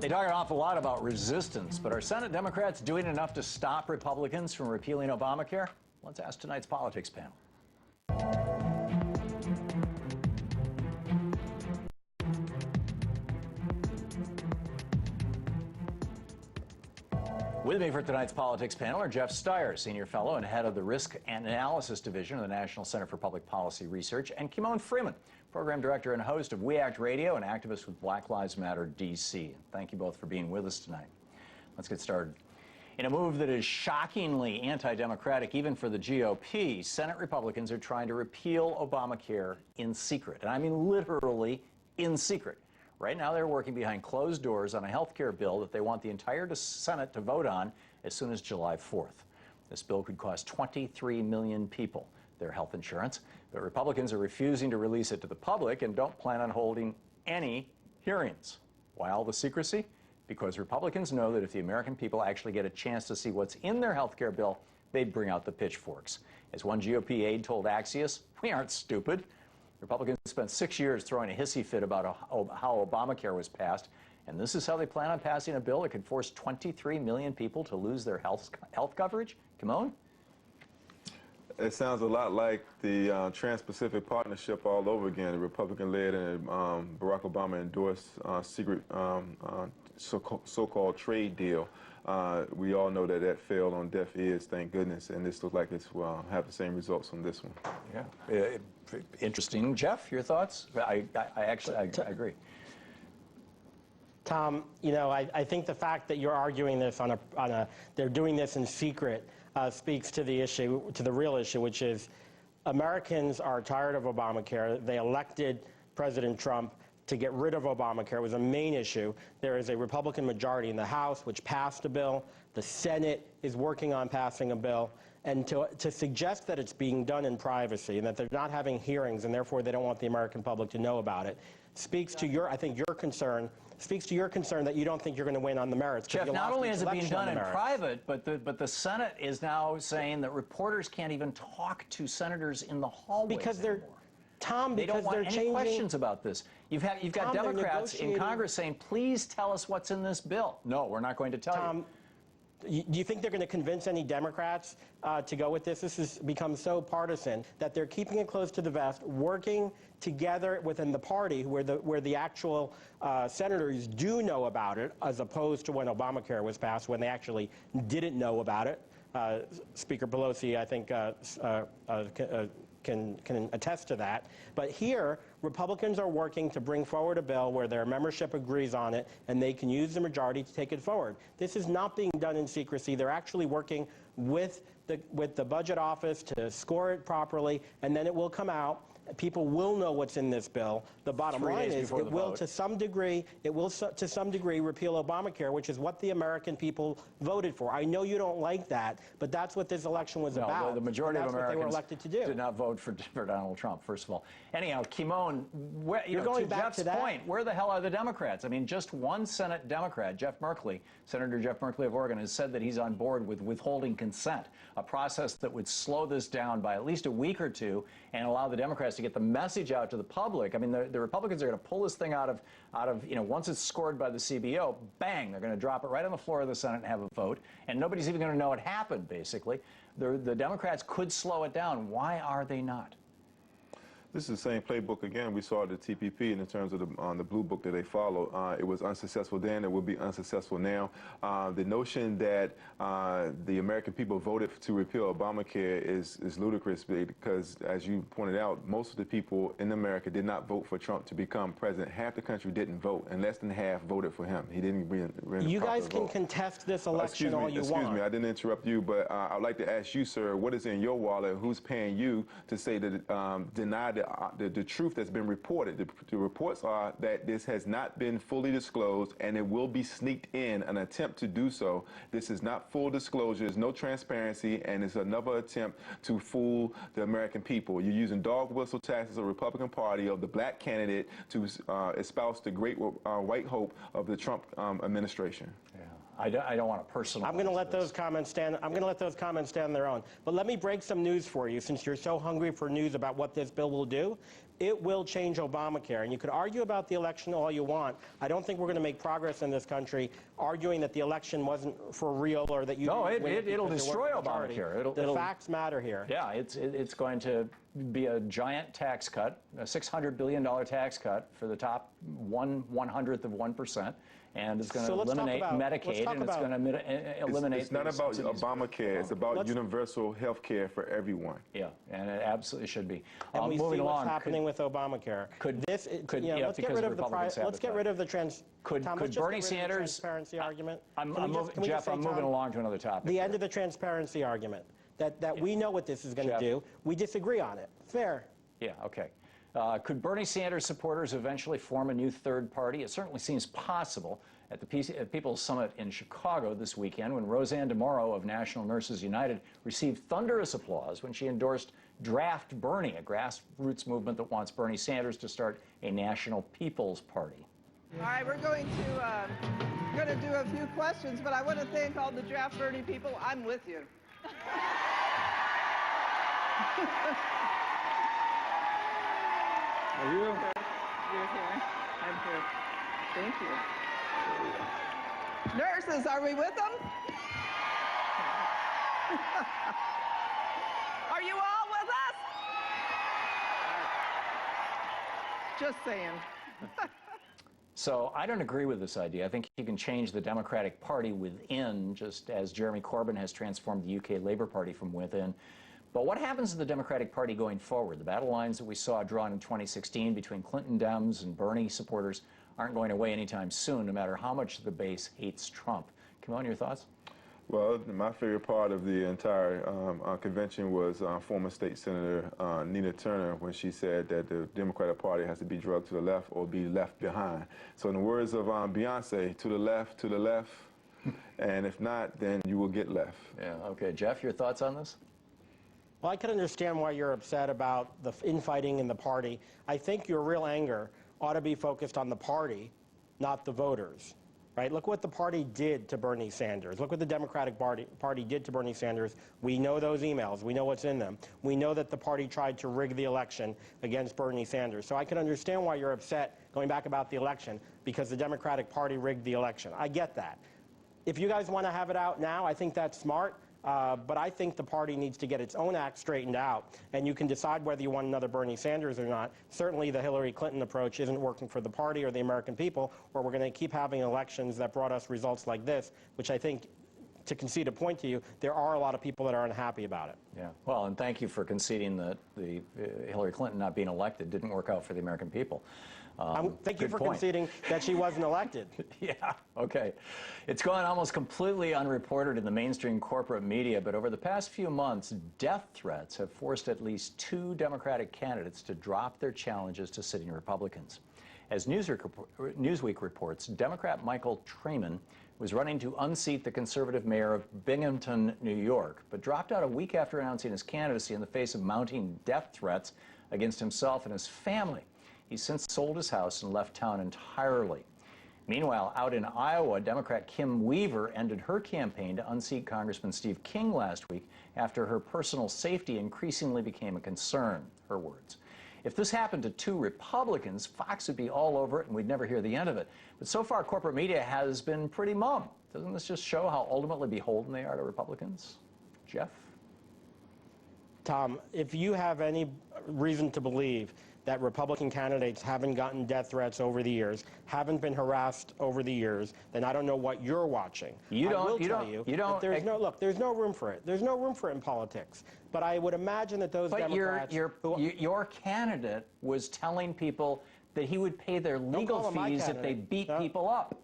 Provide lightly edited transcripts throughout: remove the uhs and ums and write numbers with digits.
They talk an awful lot about resistance, but are Senate Democrats doing enough to stop Republicans from repealing Obamacare? Let's ask tonight's politics panel. With me for tonight's politics panel are Jeff Stier, Senior Fellow and Head of the Risk and Analysis Division of the National Center for Public Policy Research, and Kimon Freeman, Program Director and host of We Act Radio and activist with Black Lives Matter DC. Thank you both for being with us tonight. Let's get started. In a move that is shockingly anti-democratic even for the GOP, Senate Republicans are trying to repeal Obamacare in secret. And I mean literally in secret. Right now, they're working behind closed doors on a health care bill that they want the entire Senate to vote on as soon as July 4th. This bill could cost 23 million people their health insurance, but Republicans are refusing to release it to the public and don't plan on holding any hearings. Why all the secrecy? Because Republicans know that if the American people actually get a chance to see what's in their health care bill, they'd bring out the pitchforks. As one GOP aide told Axios, "We aren't stupid." Republicans spent 6 years throwing a hissy fit about how Obamacare was passed, and this is how they plan on passing a bill that could force 23 million people to lose their health coverage? Kimon? It sounds a lot like the Trans-Pacific Partnership all over again. The Republican-led and Barack Obama endorsed secret so-called trade deal. We all know that that failed on deaf ears, thank goodness, and this looks like it's have the same results on this one. Yeah, interesting. Jeff, your thoughts? I agree. Tom, you know, I think the fact that you're arguing this they're doing this in secret speaks to the issue, to the real issue, which is Americans are tired of Obamacare. They elected President Trump to get rid of Obamacare. It was a main issue. There is a Republican majority in the House which passed a bill. The Senate is working on passing a bill. And to suggest that it's being done in privacy and that they're not having hearings and therefore they don't want the American public to know about it speaks to your concern that you don't think you're going to win on the merits. Jeff, not only is it being done in private, but the Senate is now saying that reporters can't even talk to senators in the hallways because they're anymore. Tom, they because don't want they're any changing questions about this. You've got Democrats in Congress saying, please tell us what's in this bill. No, we're not going to tell you. Do you think they're going to convince any Democrats to go with this? This has become so partisan that they're keeping it close to the vest, working together within the party where the actual senators do know about it, as opposed to when Obamacare was passed, when they actually didn't know about it. Speaker Pelosi, I think, can attest to that. But here, Republicans are working to bring forward a bill where their membership agrees on it, and they can use the majority to take it forward. This is not being done in secrecy. They're actually working with the budget office to score it properly, and then it will come out. People will know what's in this bill. The bottom line is it will, to some degree, repeal Obamacare, which is what the American people voted for. I know you don't like that, but that's what this election was about. The majority of Americans they were elected to do. Did not vote for Donald Trump, first of all. Anyhow, Kimon, going to back Jeff's to that point, where the hell are the Democrats? I mean, just one Senate Democrat, Senator Jeff Merkley of Oregon, has said that he's on board with withholding consent, a process that would slow this down by at least a week or two and allow the Democrats to get the message out to the public. I mean, the Republicans are going to pull this thing out of once it's scored by the CBO, bang, they're going to drop it right on the floor of the Senate and have a vote, and nobody's even going to know it happened, basically. The Democrats could slow it down. Why are they not? This is the same playbook again. We saw the TPP in terms of the blue book that they follow. It was unsuccessful then. It will be unsuccessful now. The notion that the American people voted to repeal Obamacare is ludicrous because, as you pointed out, most of the people in America did not vote for Trump to become president. Half the country didn't vote, and less than half voted for him. He didn't win. You guys can contest this election all you want. Excuse me, I didn't interrupt you, but I'd like to ask you, sir, what is in your wallet? Who's paying you to say that deny the truth that's been reported? The reports are that this has not been fully disclosed and it will be sneaked in, an attempt to do so. This is not full disclosure, there's no transparency, and it's another attempt to fool the American people. You're using dog whistle tactics of the Republican Party, of the black candidate, to espouse the great white hope of the Trump administration. Yeah. I don't want to personalize. I'm going to let those comments stand. I'm going to let those comments stand on their own. But let me break some news for you, since you're so hungry for news about what this bill will do. It will change Obamacare. And you could argue about the election all you want. I don't think we're going to make progress in this country arguing that the election wasn't for real or that you No, didn't win it it'll because there destroy wasn't a majority. Obamacare. The facts matter here. Yeah, it's going to be a giant tax cut, a $600 billion tax cut for the top 1/100th of 1%. And it's going to eliminate Medicaid, and it's going to eliminate. It's not about Obamacare. It's about universal health care for everyone. Yeah, and it absolutely should be. And we moving see along, what's happening with Obamacare. let's get rid of the Bernie Sanders transparency argument. Jeff, I'm moving along to another topic. The end of the transparency argument. That we know what this is going to do. We disagree on it. Fair. Yeah. Okay. Could Bernie Sanders supporters eventually form a new third party? It certainly seems possible. At the People's Summit in Chicago this weekend, when Roseanne DeMauro of National Nurses United received thunderous applause when she endorsed Draft Bernie, a grassroots movement that wants Bernie Sanders to start a national People's Party. All right, we're going to do a few questions, but I want to thank all the Draft Bernie people. I'm with you. Are you? You're here. I'm here. Thank you. Nurses, are we with them? Are you all with us? Just saying. So I don't agree with this idea. I think you can change the Democratic Party within, just as Jeremy Corbyn has transformed the UK Labour Party from within. But what happens to the Democratic Party going forward? The battle lines that we saw drawn in 2016 between Clinton Dems and Bernie supporters aren't going away anytime soon, no matter how much the base hates Trump. Kimon, your thoughts? Well, my favorite part of the entire convention was former state senator Nina Turner, when she said that the Democratic Party has to be drugged to the left or be left behind. So in the words of Beyonce, to the left, and if not, then you will get left. Yeah, okay. Jeff, your thoughts on this? Well, I can understand why you're upset about the infighting in the party. I think your real anger ought to be focused on the party, not the voters. Right? Look what the party did to Bernie Sanders. Look what the Democratic Party did to Bernie Sanders. We know those emails. We know what's in them. We know that the party tried to rig the election against Bernie Sanders. So I can understand why you're upset going back about the election, because the Democratic Party rigged the election. I get that. If you guys want to have it out now, I think that's smart. But I think the party needs to get its own act straightened out, and you can decide whether you want another Bernie Sanders or not. Certainly the Hillary Clinton approach isn't working for the party or the American people, or we're going to keep having elections that brought us results like this, which I think, to concede a point to you, there are a lot of people that are unhappy about it. Yeah, well, and thank you for conceding that the Hillary Clinton not being elected didn't work out for the American people. Thank you for conceding that she wasn't elected. Yeah, okay. It's gone almost completely unreported in the mainstream corporate media, but over the past few months, death threats have forced at least 2 Democratic candidates to drop their challenges to sitting Republicans. As Newsweek reports, Democrat Michael Trayman was running to unseat the conservative mayor of Binghamton, New York, but dropped out a week after announcing his candidacy in the face of mounting death threats against himself and his family. He's since sold his house and left town entirely. Meanwhile, out in Iowa, Democrat Kim Weaver ended her campaign to unseat Congressman Steve King last week after her personal safety increasingly became a concern, her words. If this happened to 2 Republicans, Fox would be all over it and we'd never hear the end of it. But so far, corporate media has been pretty mum. Doesn't this just show how ultimately beholden they are to Republicans? Jeff? Tom, if you have any reason to believe that Republican candidates haven't gotten death threats over the years, haven't been harassed over the years, then I don't know what you're watching. There's no room for it. There's no room for it in politics. But I would imagine that those Democrats... Your candidate was telling people that he would pay their legal fees if they beat people up.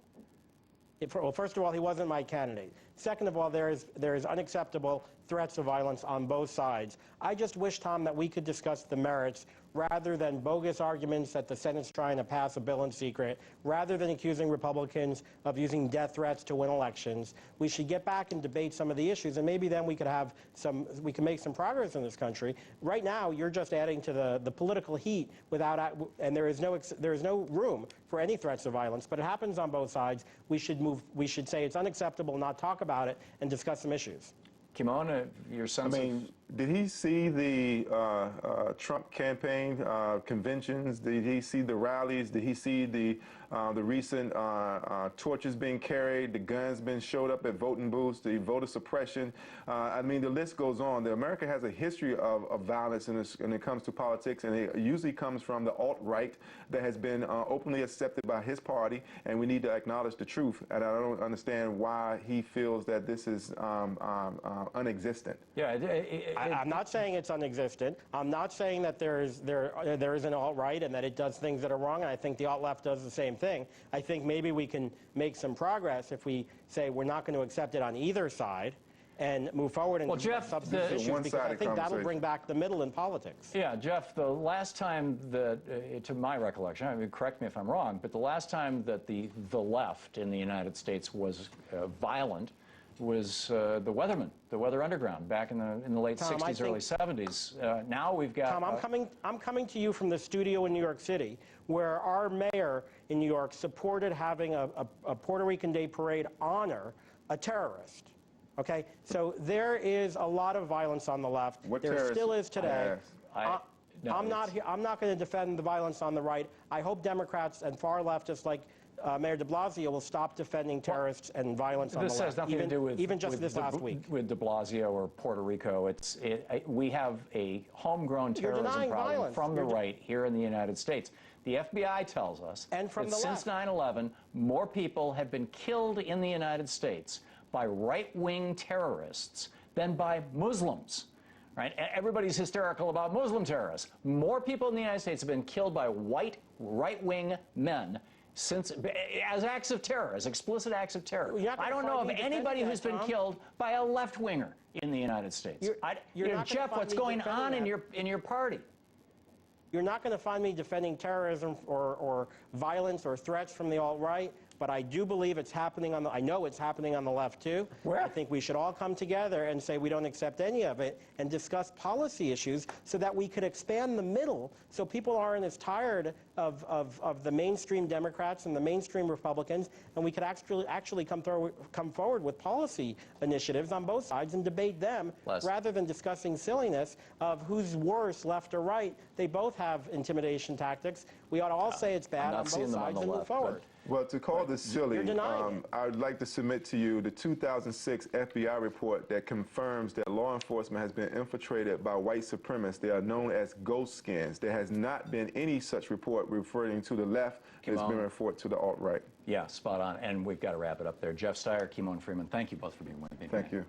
Well, first of all, he wasn't my candidate. Second of all, there is unacceptable threats of violence on both sides. I just wish, Tom, that we could discuss the merits rather than bogus arguments that the Senate's trying to pass a bill in secret, rather than accusing Republicans of using death threats to win elections. We should get back and debate some of the issues, and maybe then we can make some progress in this country. Right now, you're just adding to the political heat and there is no room for any threats of violence, but it happens on both sides. We should say it's unacceptable, not talk about it, and discuss some issues. Kimon, your sense did he see the Trump campaign conventions? Did he see the rallies? Did he see the recent torches being carried, the guns being showed up at voting booths, the voter suppression? I mean, the list goes on. America has a history of violence when it comes to politics, and it usually comes from the alt-right that has been openly accepted by his party, and we need to acknowledge the truth. And I don't understand why he feels that this is unexistent. Yeah, I'm not saying it's unexistent. I'm not saying that there is an alt-right and that it does things that are wrong, and I think the alt-left does the same thing. I think maybe we can make some progress if we say we're not going to accept it on either side and move forward and Jeff, substantive issues, because I think that'll bring back the middle in politics. Yeah, Jeff, the last time that, to my recollection, I mean, correct me if I'm wrong, but the last time that the left in the United States was violent was the Weather Underground, back in the late Tom, 60s, early 70s. Now we've got... Tom, I'm coming to you from the studio in New York City, where our mayor in New York supported having a Puerto Rican Day parade honor a terrorist. Okay, so there is a lot of violence on the left. There still is today. I'm not going to defend the violence on the right. I hope Democrats and far leftists like Mayor de Blasio will stop defending terrorists and violence on the left. This has nothing to do with even just this last week with de Blasio or Puerto Rico. We have a homegrown terrorism problem from the right here in the United States. The FBI tells us that since 9/11, more people have been killed in the United States by right-wing terrorists than by Muslims. Right? Everybody's hysterical about Muslim terrorists. More people in the United States have been killed by white right-wing men as acts of terror, as explicit acts of terror. I don't know of anybody who's been killed by a left-winger in the United States. Jeff, what's going on in your party? You're not going to find me defending terrorism or violence or threats from the alt-right, but I do believe it's happening I know it's happening on the left too. Where? I think we should all come together and say we don't accept any of it and discuss policy issues so that we could expand the middle so people aren't as tired of the mainstream Democrats and the mainstream Republicans, and we could actually come forward with policy initiatives on both sides and debate them rather than discussing silliness of who's worse, left or right. They both have intimidation tactics. We ought to all say it's bad on both sides and move forward. Well, to call this silly, I would like to submit to you the 2006 FBI report that confirms that law enforcement has been infiltrated by white supremacists. They are known as ghost skins. There has not been any such report referring to the left. It's been referred to the alt-right. Yeah, spot on. And we've got to wrap it up there. Jeff Stier, Kimon Freeman, thank you both for being with me. Thank you.